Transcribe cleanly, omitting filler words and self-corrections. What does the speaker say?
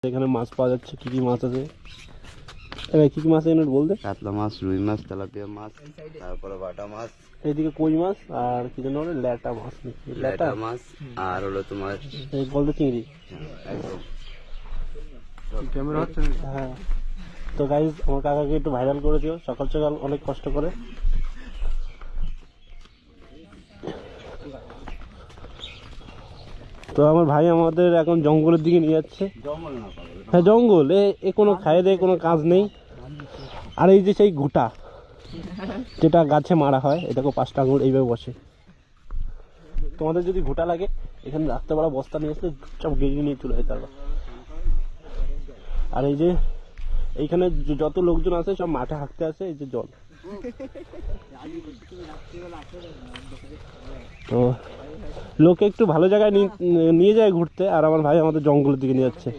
এখানে মাছ পাওয়া যাচ্ছে। কি কি মাছ আছে এবার, কি কি মাছ এখানে বলতে? কাতলা মাছ, রুই মাছ, তেলাপিয়া মাছ, তারপরে বাটা মাছ, এইদিকে কই মাছ আর কি যেন বলে ল্যাটা মাছ নাকি, ল্যাটা মাছ, আর হলো তোমার এই গলদা চিংড়ি। একদম ক্যামেরা হচ্ছে। হ্যাঁ, তো গাইজ আমার কাকাকে একটু ভাইরাল করে দিও, সকাল সকাল অনেক কষ্ট করে। তো আমার ভাই আমাদের এখন জঙ্গলের দিকে নিয়ে যাচ্ছে। জঙ্গল না পাগল, হ্যাঁ জঙ্গল, এ কোনো খায় দেয় কোনো কাজ নেই। আর এই যে সেই ঘুটা যেটা গাছে মারা হয়, এটাকে 5টা আঙুল এইভাবে বসে। তোমাদের যদি ঘুটা লাগে এখানে রাত্রেবেলা বস্তা নিয়ে আসলে চুপচাপ গেড়ে নিয়ে চলে যেতে পারবা। আর এই যে এইখানে যত লোকজন আছে সব মাঠে হাঁটতে আসে, এই যে জল। তো লোকে একটু ভালো জায়গায় নিয়ে যায় ঘুরতে, আর আমার ভাই আমাদের জঙ্গলের দিকে নিয়ে যাচ্ছে।